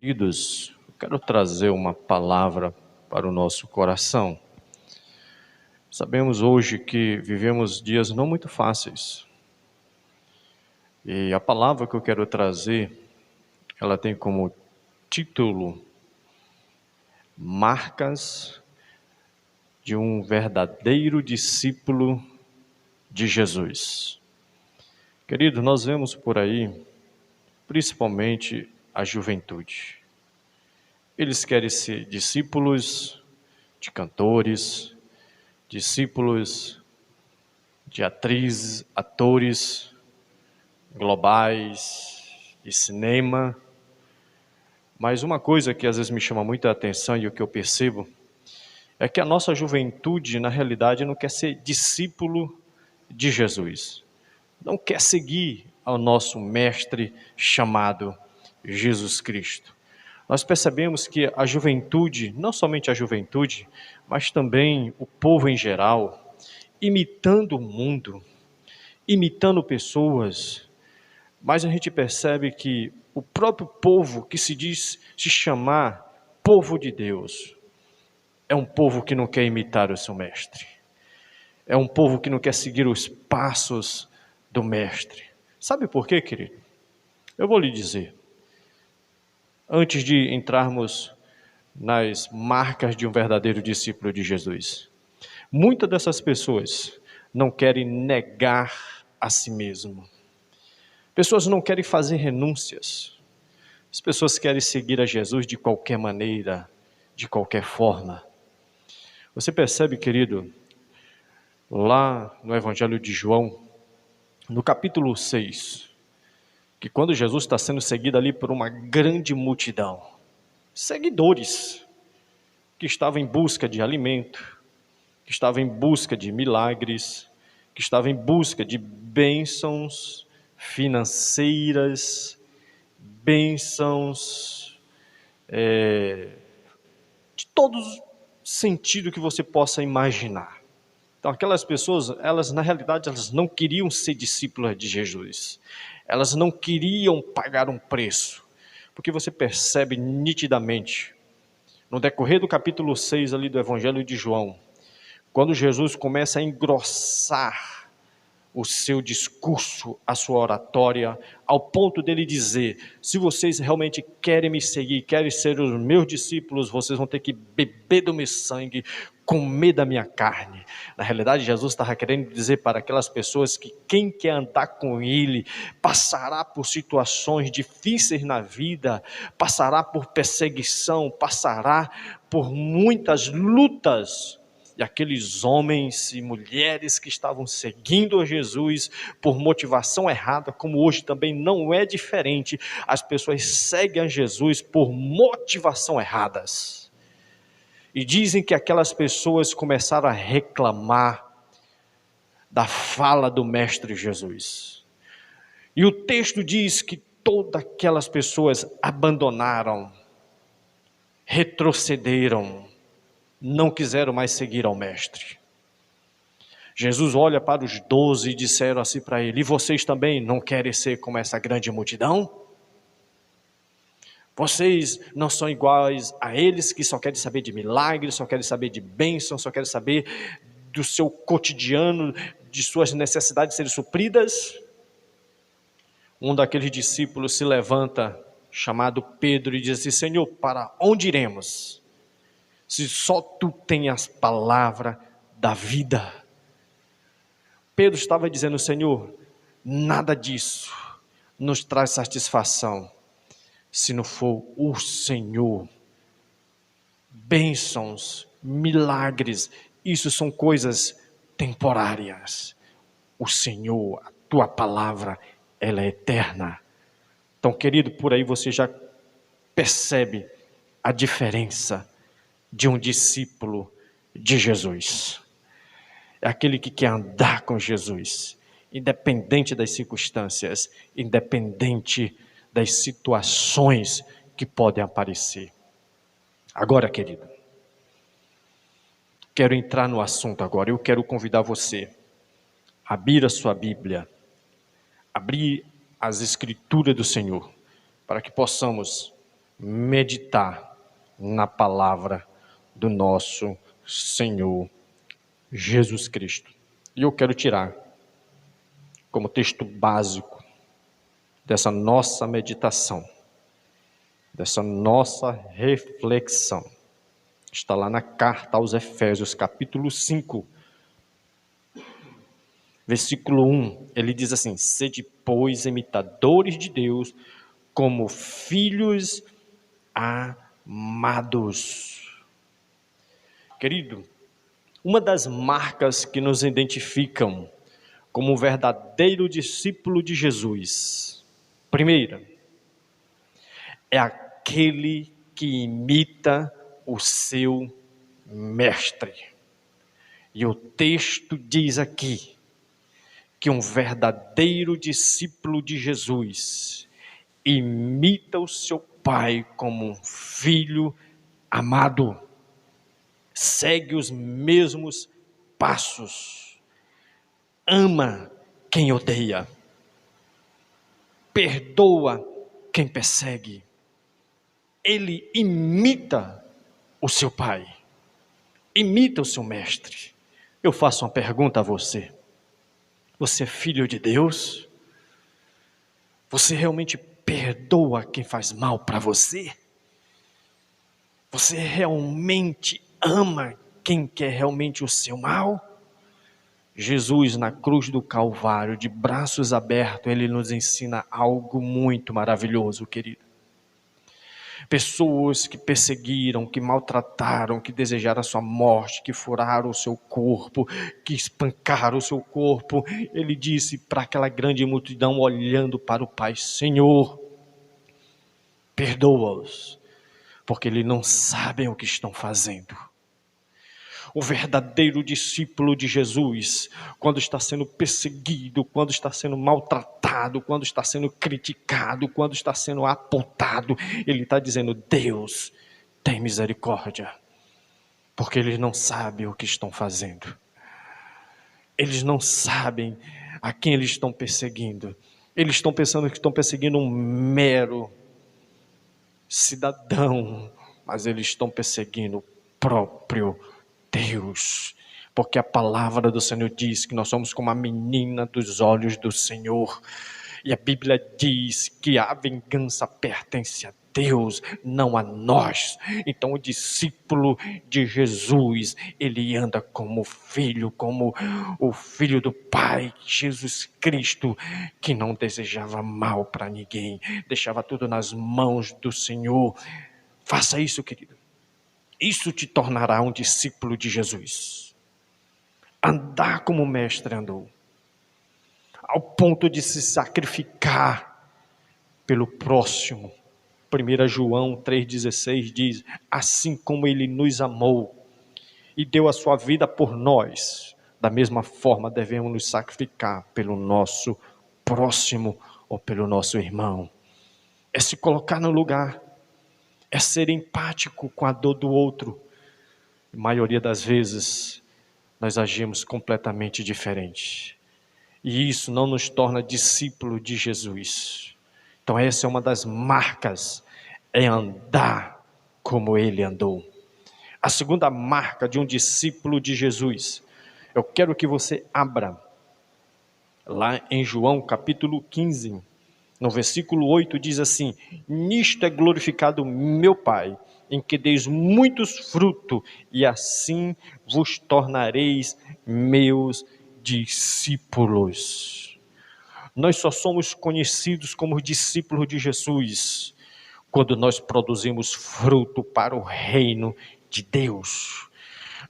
Queridos, eu quero trazer uma palavra para o nosso coração. Sabemos hoje que vivemos dias não muito fáceis. E a palavra que eu quero trazer, ela tem como título Marcas de um verdadeiro discípulo de Jesus. Querido, nós vemos por aí, principalmente a juventude. Eles querem ser discípulos de cantores, discípulos de atrizes, atores globais, de cinema. Mas uma coisa que às vezes me chama muita atenção e o que eu percebo é que a nossa juventude, na realidade, não quer ser discípulo de Jesus. Não quer seguir ao nosso mestre chamado Jesus Cristo. Nós percebemos que a juventude, não somente a juventude, mas também o povo em geral, imitando o mundo, imitando pessoas, mas a gente percebe que o próprio povo que se diz se chamar povo de Deus, é um povo que não quer imitar o seu mestre. É um povo que não quer seguir os passos do mestre. Sabe por quê, querido? Eu vou lhe dizer. Antes de entrarmos nas marcas de um verdadeiro discípulo de Jesus, muitas dessas pessoas não querem negar a si mesmo. Pessoas não querem fazer renúncias. As pessoas querem seguir a Jesus de qualquer maneira, de qualquer forma. Você percebe, querido, lá no Evangelho de João, no capítulo 6, que quando Jesus está sendo seguido ali por uma grande multidão, seguidores que estavam em busca de alimento, que estavam em busca de milagres, que estavam em busca de bênçãos financeiras, bênçãos de todos sentido que você possa imaginar. Então aquelas pessoas, elas na realidade, elas não queriam ser discípulas de Jesus. Elas não queriam pagar um preço. Porque você percebe nitidamente, no decorrer do capítulo 6 ali do Evangelho de João, quando Jesus começa a engrossar o seu discurso, a sua oratória, ao ponto dele dizer: se vocês realmente querem me seguir, querem ser os meus discípulos, vocês vão ter que beber do meu sangue, comer da minha carne. Na realidade, Jesus estava querendo dizer para aquelas pessoas que quem quer andar com ele passará por situações difíceis na vida, passará por perseguição, passará por muitas lutas. E aqueles homens e mulheres que estavam seguindo a Jesus por motivação errada, como hoje também não é diferente, as pessoas seguem a Jesus por motivação erradas. E dizem que aquelas pessoas começaram a reclamar da fala do Mestre Jesus. E o texto diz que todas aquelas pessoas abandonaram, retrocederam, não quiseram mais seguir ao Mestre. Jesus olha para os 12 e disseram assim para ele: e vocês também não querem ser como essa grande multidão? Vocês não são iguais a eles que só querem saber de milagres, só querem saber de bênçãos, só querem saber do seu cotidiano, de suas necessidades serem supridas? Um daqueles discípulos se levanta, chamado Pedro, e diz assim: Senhor, para onde iremos? Se só tu tens as palavras da vida. Pedro estava dizendo: Senhor, nada disso nos traz satisfação, se não for o Senhor. Bênçãos, milagres, isso são coisas temporárias. O Senhor, a tua palavra, ela é eterna. Então, querido, por aí você já percebe a diferença de um discípulo de Jesus. É aquele que quer andar com Jesus, independente das circunstâncias, independente das situações que podem aparecer. Agora, querido, quero entrar no assunto agora. Eu quero convidar você a abrir a sua Bíblia, abrir as Escrituras do Senhor, para que possamos meditar na palavra do nosso Senhor Jesus Cristo. E eu quero tirar como texto básico dessa nossa meditação, dessa nossa reflexão. Está lá na carta aos Efésios, capítulo 5, versículo 1. Ele diz assim: sede, pois, imitadores de Deus, como filhos amados. Querido, uma das marcas que nos identificam como um verdadeiro discípulo de Jesus, primeira, é aquele que imita o seu mestre. E o texto diz aqui que um verdadeiro discípulo de Jesus imita o seu pai como um filho amado, segue os mesmos passos, ama quem odeia, perdoa quem persegue. Ele imita o seu pai, imita o seu mestre. Eu faço uma pergunta a você: você é filho de Deus? Você realmente perdoa quem faz mal para você? Você realmente ama quem quer realmente o seu mal? Jesus, na cruz do Calvário, de braços abertos, ele nos ensina algo muito maravilhoso, querido. Pessoas que perseguiram, que maltrataram, que desejaram a sua morte, que furaram o seu corpo, que espancaram o seu corpo. Ele disse para aquela grande multidão, olhando para o Pai: Senhor, perdoa-os, porque eles não sabem o que estão fazendo. O verdadeiro discípulo de Jesus, quando está sendo perseguido, quando está sendo maltratado, quando está sendo criticado, quando está sendo apontado, ele está dizendo: Deus, tem misericórdia, porque eles não sabem o que estão fazendo. Eles não sabem a quem eles estão perseguindo. Eles estão pensando que estão perseguindo um mero cidadão, mas eles estão perseguindo o próprio Deus, porque a palavra do Senhor diz que nós somos como a menina dos olhos do Senhor, e a Bíblia diz que a vingança pertence a Deus, não a nós. Então o discípulo de Jesus, ele anda como filho, como o filho do Pai, Jesus Cristo, que não desejava mal para ninguém, deixava tudo nas mãos do Senhor. Faça isso, querido. Isso te tornará um discípulo de Jesus. Andar como o mestre andou, ao ponto de se sacrificar pelo próximo. 1 João 3,16 diz: assim como ele nos amou e deu a sua vida por nós, da mesma forma devemos nos sacrificar pelo nosso próximo ou pelo nosso irmão. É se colocar no lugar, é ser empático com a dor do outro. A maioria das vezes, nós agimos completamente diferente. E isso não nos torna discípulo de Jesus. Então essa é uma das marcas, é andar como ele andou. A segunda marca de um discípulo de Jesus, eu quero que você abra, lá em João capítulo 15, no versículo 8 diz assim: nisto é glorificado meu Pai, em que deis muitos frutos, e assim vos tornareis meus discípulos. Nós só somos conhecidos como discípulos de Jesus quando nós produzimos fruto para o reino de Deus.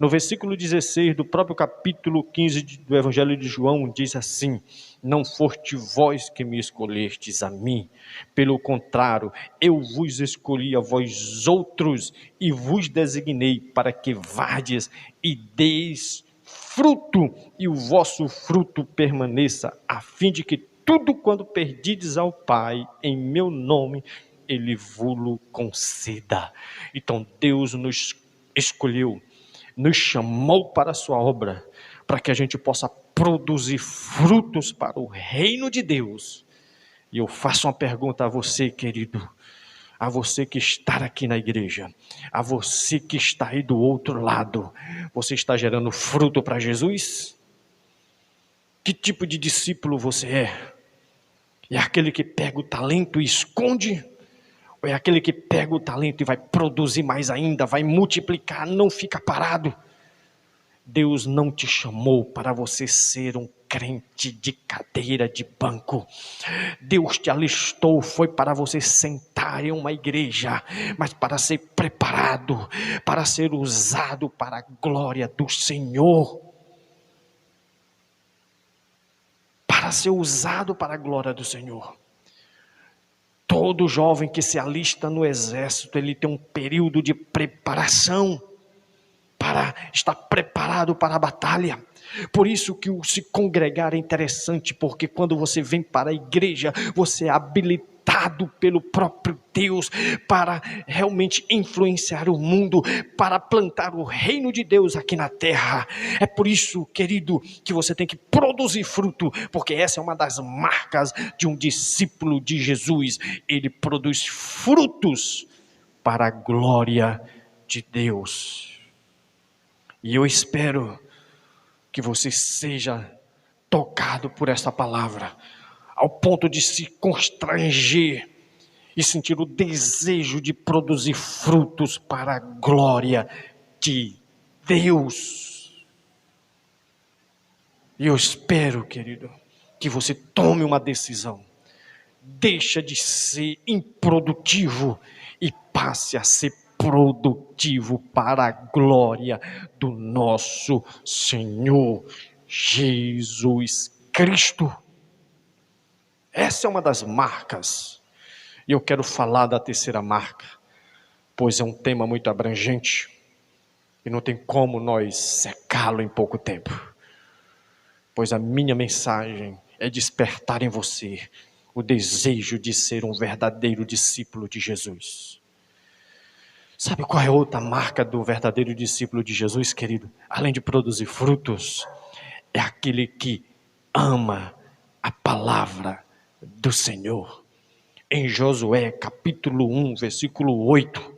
No versículo 16 do próprio capítulo 15 do Evangelho de João, diz assim: não foste vós que me escolhestes a mim, pelo contrário, eu vos escolhi a vós outros e vos designei para que vades e deis fruto, e o vosso fruto permaneça, a fim de que tudo quando perdides ao Pai, em meu nome, Ele vos conceda. Então Deus nos escolheu, nos chamou para a sua obra, para que a gente possa produzir frutos para o reino de Deus. E eu faço uma pergunta a você, querido: a você que está aqui na igreja, a você que está aí do outro lado, você está gerando fruto para Jesus? Que tipo de discípulo você é? É aquele que pega o talento e esconde? Ou é aquele que pega o talento e vai produzir mais ainda, vai multiplicar, não fica parado? Deus não te chamou para você ser um crente de cadeira de banco. Deus te alistou, foi para você sentar em uma igreja, mas para ser preparado, para ser usado para a glória do Senhor. Para ser usado para a glória do Senhor. Todo jovem que se alista no exército, ele tem um período de preparação, para estar preparado para a batalha. Por isso que o se congregar é interessante, porque quando você vem para a igreja, você é habilitado pelo próprio Deus para realmente influenciar o mundo, para plantar o reino de Deus aqui na terra. É por isso, querido, que você tem que produzir fruto, porque essa é uma das marcas de um discípulo de Jesus. Ele produz frutos para a glória de Deus. E eu espero que você seja tocado por essa palavra, ao ponto de se constranger e sentir o desejo de produzir frutos para a glória de Deus. E eu espero, querido, que você tome uma decisão. Deixa de ser improdutivo e passe a ser produtivo para a glória do nosso Senhor Jesus Cristo. Essa é uma das marcas. E eu quero falar da terceira marca, pois é um tema muito abrangente e não tem como nós secá-lo em pouco tempo. Pois a minha mensagem é despertar em você o desejo de ser um verdadeiro discípulo de Jesus. Sabe qual é outra marca do verdadeiro discípulo de Jesus, querido? Além de produzir frutos, é aquele que ama a palavra do Senhor. Em Josué, capítulo 1, versículo 8,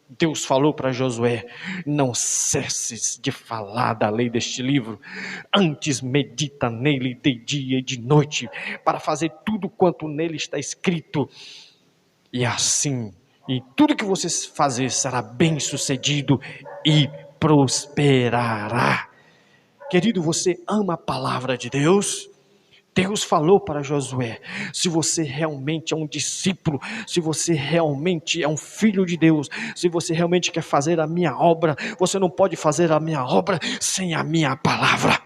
Deus falou para Josué: não cesses de falar da lei deste livro, antes medita nele de dia e de noite, para fazer tudo quanto nele está escrito, e assim, e tudo que você fazer será bem sucedido e prosperará. Querido, você ama a palavra de Deus? Deus falou para Josué: se você realmente é um discípulo, se você realmente é um filho de Deus, se você realmente quer fazer a minha obra, você não pode fazer a minha obra sem a minha palavra.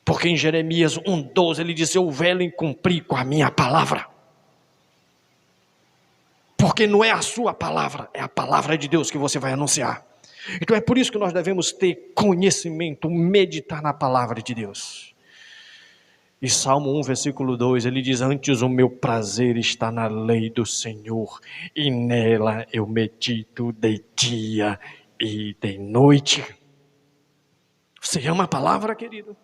Porque em Jeremias 1,12 ele diz: eu velo em cumprir com a minha palavra. Porque não é a sua palavra, é a palavra de Deus que você vai anunciar. Então é por isso que nós devemos ter conhecimento, meditar na palavra de Deus. E Salmo 1, versículo 2, ele diz: antes o meu prazer está na lei do Senhor, e nela eu medito de dia e de noite. Você ama a palavra, querido?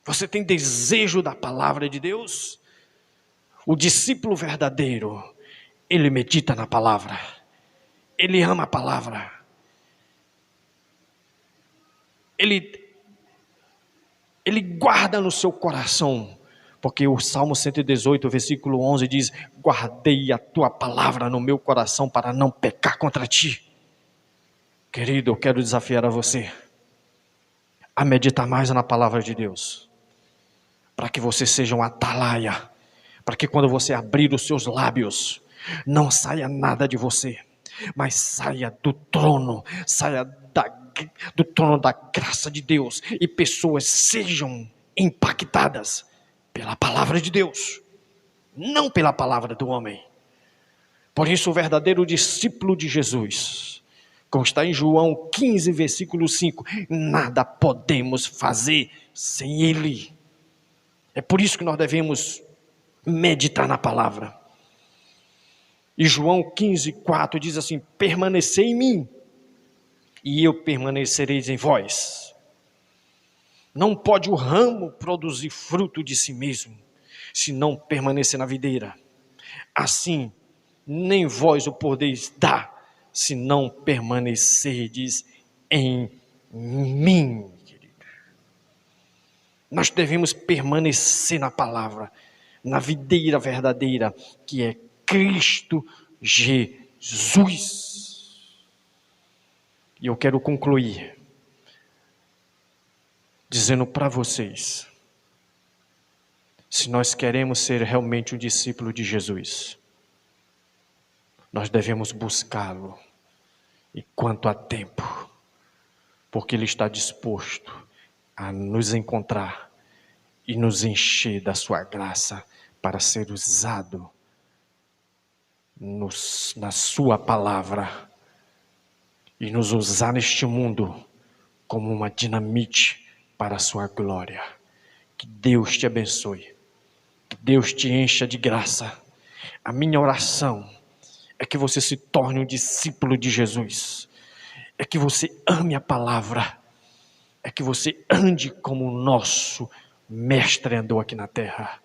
Você tem desejo da palavra de Deus? O discípulo verdadeiro, ele medita na palavra, ele ama a palavra, ele guarda no seu coração, porque o Salmo 118, versículo 11 diz: guardei a tua palavra no meu coração para não pecar contra ti. Querido, eu quero desafiar a você a meditar mais na palavra de Deus, para que você seja um atalaia, para que quando você abrir os seus lábios, não saia nada de você, mas saia do trono, saia do trono da graça de Deus, e pessoas sejam impactadas pela palavra de Deus, não pela palavra do homem. Por isso o verdadeiro discípulo de Jesus, como está em João 15, versículo 5, nada podemos fazer sem ele. É por isso que nós devemos meditar na palavra. E João 15, 4 diz assim: permanecei em mim, e eu permanecereis em vós. Não pode o ramo produzir fruto de si mesmo, se não permanecer na videira. assim nem vós o podeis dar, se não permanecerdes em mim. Nós devemos permanecer na palavra, na videira verdadeira, que é Cristo Jesus. E eu quero concluir dizendo para vocês, se nós queremos ser realmente um discípulo de Jesus, nós devemos buscá-lo enquanto há tempo, porque Ele está disposto a nos encontrar e nos encher da sua graça para ser usado na sua palavra e nos usar neste mundo como uma dinamite para a sua glória. Que Deus te abençoe, que Deus te encha de graça. A minha oração é que você se torne um discípulo de Jesus, é que você ame a palavra, é que você ande como o nosso mestre andou aqui na terra,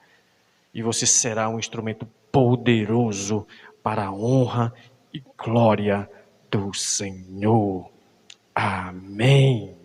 e você será um instrumento poderoso para a honra e glória do Senhor. Amém.